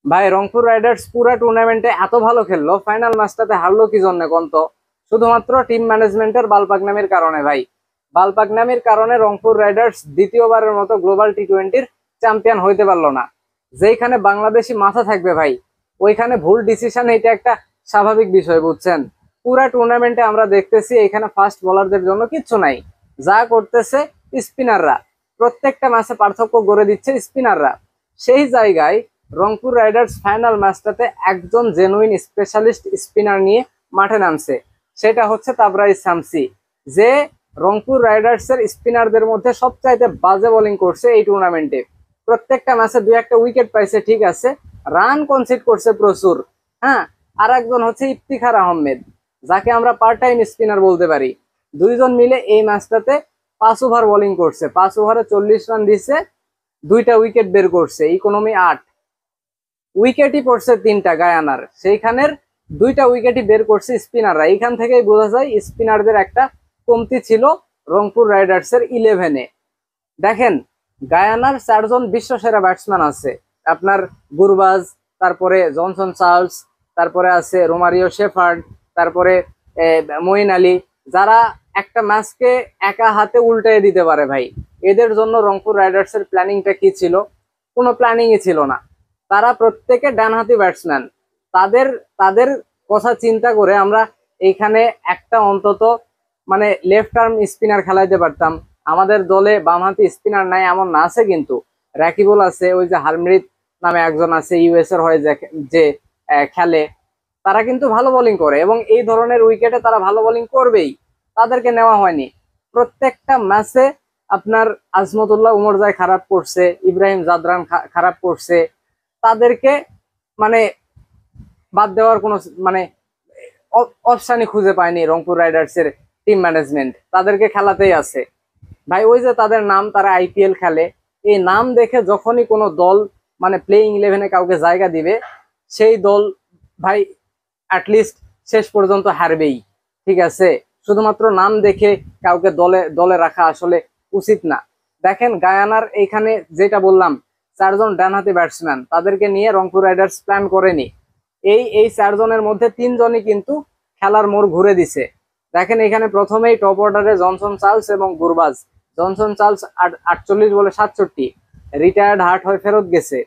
ভাই রংপুর রাইডার্স পুরা টুর্নামেন্টে এত ভালো খেললো, ফাইনাল ম্যাচটাতে হারলো কি জন্য কোন তো? শুধুমাত্র টিম ম্যানেজমেন্টের বালপাকনামির কারণে ভাই। বালপাকনামির কারণে রংপুর রাইডার্স দ্বিতীয়বারের মতো গ্লোবাল টি-20-র চ্যাম্পিয়ন হইতে পারলো না। যেখানে বাংলাদেশি মাথা থাকবে ভাই, ওইখানে ভুল ডিসিশন, এটা একটা স্বাভাবিক বিষয়, বুঝছেন? পুরা টুর্নামেন্টে আমরা দেখতেছি এখানে ফাস্ট বোলারদের জন্য কিচ্ছু নাই। যা করতেছে স্পিনাররা, প্রত্যেকটা ম্যাচে পার্থক্য গড়ে দিচ্ছে স্পিনাররা। সেই জায়গায় রংপুর রাইডার্স ফাইনাল ম্যাচটাতে একজন জেনুইন স্পেশালিস্ট স্পিনার নিয়ে মাঠে নামছে, সেটা হচ্ছে তাবরাইজ শামসী, যে রংপুর রাইডার্স এর স্পিনারদের মধ্যে সবচাইতে বাজে বোলিং করছে এই টুর্নামেন্টে। প্রত্যেকটা ম্যাচে দুই একটা উইকেট পাইছে, ঠিক আছে, রান কনসিড করছে প্রচুর। হ্যাঁ, আর একজন হচ্ছে ইফতিখার আহমেদ, যাকে আমরা পার্ট টাইম স্পিনার বলতে পারি। দুইজন মিলে এই ম্যাচটাতে 5 ওভার বোলিং করছে, 5 ওভারে 40 রান দিছে, দুইটা উইকেট বের করছে, ইকোনমি 8। উইকেটই পড়ছে 3টা গায়ানার, সেইখানের দুইটা উইকেটই বের করছে স্পিনাররা। এইখান থেকেই বোঝা যায় স্পিনারদের একটা কমতি ছিল রংপুর রাইডার্স এর 11-এ। দেখেন, গায়ানার 4জন বিশ্বসেরা ব্যাটসম্যান আছে, আপনার গুরবাজ, তারপরে জনসন চার্লস, তারপরে আছে রোমারিও শেফার্ড, তারপরে মঈন আলী, যারা একটা ম্যাচকে একা হাতে উল্টে দিতে পারে ভাই। এদের জন্য রংপুর রাইডার্স এর প্ল্যানিংটা কি ছিল? কোনো প্ল্যানিংই ছিল না। তারা প্রত্যেকে ডানহাতি ব্যাটসম্যান। তাদের তাদের কথা চিন্তা করে আমরা এইখানে একটা অন্তত মানে লেফট আর্ম স্পিনার খেলাইতে পারতাম। আমাদের দলে বামহাতি স্পিনার নাই এমন না, আছে কিন্তু রাকিবুল আছে, ওই যে হারমৃত নামে একজন আছে ইউএস এর হয়ে যে খেলে। তারা কিন্তু ভালো বোলিং করে এবং এই ধরনের উইকেটে তারা ভালো বোলিং করবেই, তাদেরকে নেওয়া হয়নি। প্রত্যেকটা ম্যাচে আপনার আজমতুল্লাহ উমরজাই খারাপ করছে, ইব্রাহিম জাদরান খারাপ করছে। তাদেরকে মানে বাদ দেওয়ার কোনো মানে অপশানই খুঁজে পায়নি রংপুর রাইডার্স এর টিম ম্যানেজমেন্ট, তাদেরকে খেলাতেই আছে ভাই। ওই যে তাদের নাম, তারা আইপিএল খেলে, এই নাম দেখে যখনই কোনো দল মানে প্লেইং 11-এ কাউকে জায়গা দিবে, সেই দল ভাই অ্যাটলিস্ট শেষ পর্যন্ত হারবেই, ঠিক আছে? শুধুমাত্র নাম দেখে কাউকে দলে দলে রাখা আসলে উচিত না। দেখেন গায়ানার এইখানে যেটা বললাম, 4জন ডানহাতি ব্যাটসম্যান, তাদেরকে নিয়ে রংপুর রাইডার্স প্ল্যান করেনি। এই 4জনের মধ্যে 3জনই কিন্তু খেলার মোড় ঘুরে দিছে। দেখেন এখানে প্রথমেই টপ অর্ডারে জনসন চার্লস এবং গুরবাজ। জনসন চার্লস 48 বলে 67, রিটায়ার্ড হার্ট হয়ে ফেরত গেছে।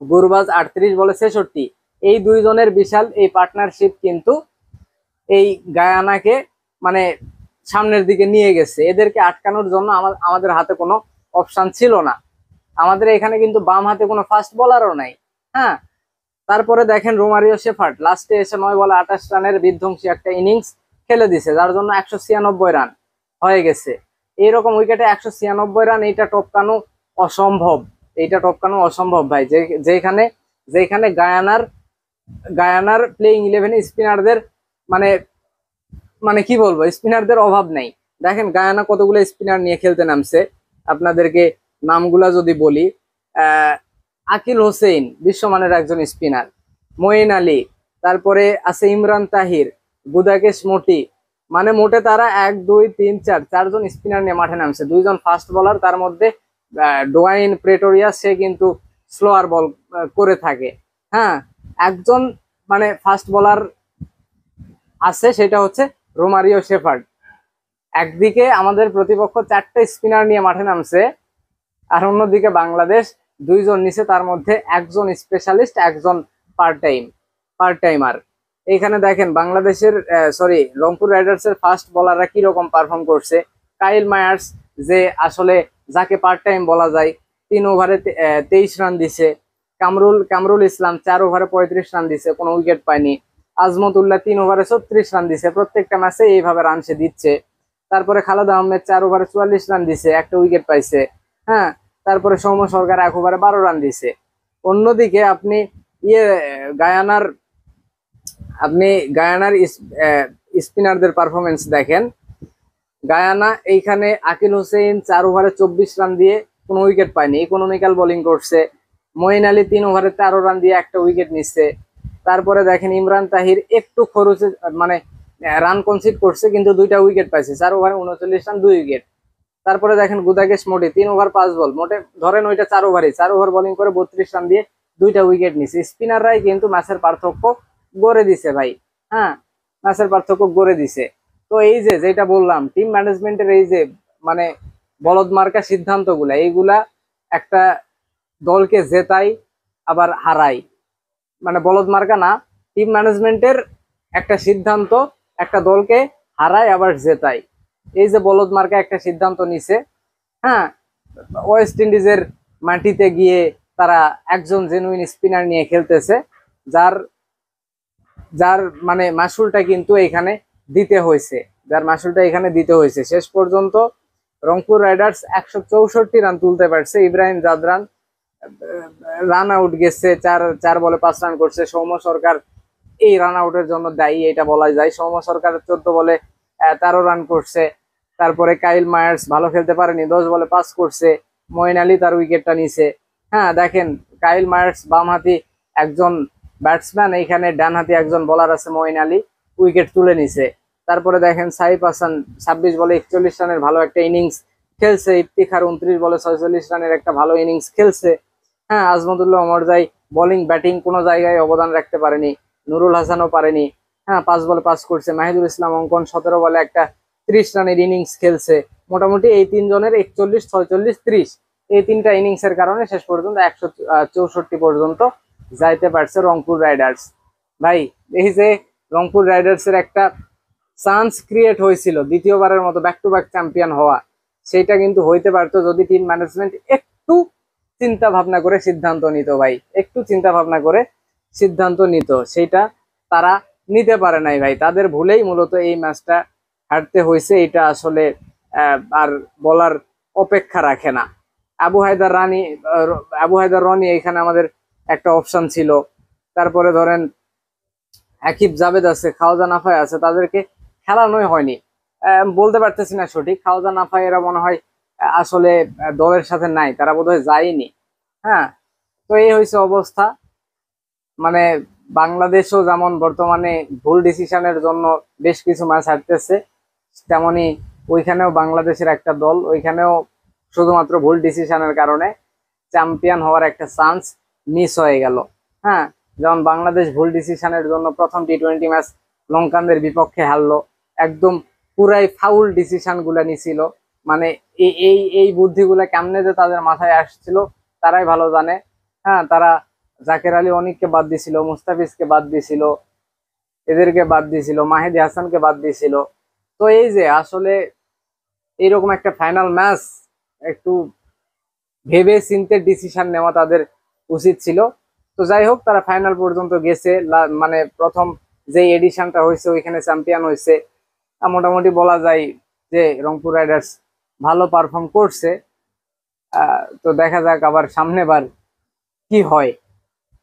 গুরবাজ 38 বলে 66। এই দুইজনের বিশাল এই পার্টনারশিপ কিন্তু এই গায়ানাকে মানে সামনের দিকে নিয়ে গেছে। এদেরকে আটকানোর জন্য আমাদের হাতে কোনো অপশন ছিল না। আমাদের এখানে কিন্তু বাম হাতে কোনো ফাস্ট বোলারও নাই। হ্যাঁ, তারপরে দেখেন রোমারিও শেফার্ড লাস্টে এসে 9 বলে 28 রানের বিধ্বংসী একটা ইনিংস খেলে দিছে, যার জন্য 196 রান হয়ে গেছে। এইরকম উইকেটে 196 রান, এইটা টপকানো অসম্ভব। এইটা টপকানো অসম্ভব ভাই। যেখানে যেখানে গায়ানার গায়ানার প্লেইং 11 স্পিনারদের মানে মানে কি বলবো, স্পিনারদের অভাব নেই। দেখেন গায়ানা কতগুলো স্পিনার নিয়ে খেলতে নামছে, আপনাদেরকে নামগুলা যদি বলি, আকিল হোসেন বিশ্বমানের একজন স্পিনার, মঈন আলী, তারপরে আছে ইমরান তাহির, গুদাকেশ মোটি, মানে মোটে তারা 1 2 3 4 4জন স্পিনার নিয়ে মাঠে নামছে। 2জন ফাস্ট বোলার, তার মধ্যে ডোয়াইন প্রেটোরিয়াস, সে কিন্তু স্লোয়ার বল করে থাকে। হ্যাঁ, একজন মানে ফাস্ট বোলার আছে, সেটা হচ্ছে রোমারিও শেফার্ড। একদিকে আমাদের প্রতিপক্ষ 4টে স্পিনার নিয়ে মাঠে নামছে, আর অন্যদিকে বাংলাদেশ 2জন নিচে, তার মধ্যে একজন স্পেশালিস্ট, একজন পার্ট টাইমার। এইখানে দেখেন বাংলাদেশের রংপুর রাইডার্স এর ফাস্ট বোলাররা কিরকম পারফর্ম করছে। কাইল মায়ার্স, যে আসলে যাকে পার্ট টাইম বলা যায়, 3 ওভারে 23 রান দিছে। কামরুল ইসলাম 4 ওভারে 35 রান দিছে, কোনো উইকেট পায়নি। আজমতুল্লাহ 3 ওভারে 36 রান দিছে, প্রত্যেকটা ম্যাচে এইভাবে রান সে দিচ্ছে। তারপরে খালেদ আহমেদ 4 ওভারে 44 রান দিছে, একটা উইকেট পাইছে। হ্যাঁ, তারপরে সৌম্য সরকার 1 ওভারে 12 রান দিছে। অন্যদিকে আপনি ইয়ে গায়ানার আপনি গায়ানার স্পিনারদের পারফরমেন্স দেখেন। গায়ানা এইখানে আকিল হোসেন 4 ওভারে 24 রান দিয়ে কোনো উইকেট পায়নি, ইকোনমিক্যাল বোলিং করছে। মঈন আলী 3 ওভারে 13 রান দিয়ে একটা উইকেট নিচ্ছে। তারপরে দেখেন ইমরান তাহির একটু খরচে মানে রান কনসিড করছে, কিন্তু 2টা উইকেট পাইছে, 4 ওভারে 39 রান, 2 উইকেট। তারপরে দেখেন গুদাকেশ মোটে 3 ওভার 5 বল, মোটে ধরেন ওইটা 4 ওভার বোলিং করে 32 রান দিয়ে 2টা উইকেট নিছে। স্পিনাররাই কিন্তু ম্যাচের পার্থক্য গড়ে দিছে ভাই। হ্যাঁ, ম্যাচের পার্থক্য গড়ে দিছে। তো এই যে যেটা বললাম, টিম ম্যানেজমেন্টের এই যে মানে বলদ মার্কা সিদ্ধান্তগুলা, এইগুলা একটা দলকে জেতাই আবার হারাই। মানে বলদ মার্কা না, টিম ম্যানেজমেন্টের একটা সিদ্ধান্ত একটা দলকে হারায় আবার জেতায়। এই যে বলদ মার্কা একটা সিদ্ধান্ত নিছে, হ্যাঁ, ওয়েস্ট ইন্ডিজের মাটিতে গিয়ে তারা একজন জেনুইন স্পিনার নিয়ে খেলতেছে, যার যার মানে মাসুলটা কিন্তু এখানে দিতে হয়েছে, শেষ পর্যন্ত রংপুর রাইডার্স 164 রান তুলতে পারছে। ইব্রাহিম জাদরান রান আউট গেছে, চার বলে 5 রান করছে। সৌম্য সরকার এই রান আউটের জন্য দায়ী, এটা বলা যায়। সৌম্য সরকার 14 বলে 13 রান করছে। তারপরে কাইল মায়ার্স ভালো খেলতে পারেনি, 10 বলে 5 করছে। মঈন আলী তার উইকেটটা নিছে। হ্যাঁ, দেখেন কাইল মায়ার্স বামহাতি একজন ব্যাটসম্যান, এইখানে ডানহাতি একজন বোলার আছে মঈন আলী, উইকেট তুলে নিছে। তারপরে দেখেন সাইফ হাসান 26 বলে 41 রানের ভালো একটা ইনিংস খেলছে। ইফতিখার 29 বলে 46 রানের একটা ভালো ইনিংস খেলছে। হ্যাঁ, আজমতুল্লাহ ওমরজাই বোলিং ব্যাটিং কোনো জায়গায় অবদান রাখতে পারেনি। নুরুল হাসানও পারেনি। হ্যাঁ, 5 বলে 5 করছে। মাহিদুল ইসলাম অঙ্কন 17 বলে একটা 30 রানের ইনিংস খেলছে। মোটামুটি এই তিনজনের 41, 46, 30 এই 3টা ইনিংসের কারণে শেষ পর্যন্ত 164 পর্যন্ত যাইতে পারছে রংপুর রাইডার্স। ভাই, এই যে রংপুর রাইডার্স এর একটা চান্স ক্রিয়েট হয়েছিল দ্বিতীয়বারের মতো ব্যাক টু ব্যাক চ্যাম্পিয়ন হওয়া, সেটা কিন্তু হইতে পারতো যদি টিম ম্যানেজমেন্ট একটু চিন্তা ভাবনা করে সিদ্ধান্ত নিত ভাই, একটু চিন্তা ভাবনা করে সিদ্ধান্ত নিত। সেটা তারা নিতে পারে নাই ভাই, তাদের ভুলেই মূলত এই ম্যাচটা হারতে হয়েছে। এটা আসলে আর বলার অপেক্ষা রাখে না। আবু হায়দার রনি এখানে আমাদের একটা অপশন ছিল। তারপরে ধরেন আকিব জাভেদ আছে, খাওয়াজা নাফায় আছে, তাদেরকে খেলানোই হয়নি। বলতে পারতেছি না সঠিক, খাওয়াজা নাফায় এরা মনে হয় আসলে দলের সাথে নাই, তারা বোধহয় যায়নি। হ্যাঁ, তো এই হয়েছে অবস্থা। মানে বাংলাদেশও যেমন বর্তমানে ভুল ডিসিশনের জন্য বেশ কিছু ম্যাচ হারতেছে, তেমনি ওইখানেও বাংলাদেশের একটা দল ওইখানেও শুধুমাত্র ভুল ডিসিশনের কারণে চ্যাম্পিয়ন হওয়ার একটা চান্স মিস হয়ে গেল। হ্যাঁ, যেমন বাংলাদেশ ভুল ডিসিশনের জন্য প্রথম টি-20 ম্যাচ লঙ্কানদের বিপক্ষে হারলো, একদম পুরাই ফাউল ডিসিশন গুলা নিছিল। মানে এই এই এই বুদ্ধিগুলা কেমনে যে তাদের মাথায় আসছিল তারাই ভালো জানে। হ্যাঁ, তারা জাকের আলী অনিককে বাদ দিছিল, মুস্তাফিজকে বাদ দিছিল, এদেরকে বাদ দিছিল, মাহিদি হাসানকে বাদ দিছিল। তো এই যে আসলে এইরকম একটা ফাইনাল ম্যাচ একটু ভেবে চিন্তে ডিসিশন নেওয়া তাদের উচিত ছিল। তো যাই হোক, তারা ফাইনাল পর্যন্ত গেছে। মানে প্রথম যে এডিশনটা হয়েছে ওইখানে চ্যাম্পিয়ন হয়েছে। মোটামুটি বলা যায় যে রংপুর রাইডার্স ভালো পারফর্ম করছে। তো দেখা যাক আবার সামনে বার কি হয়।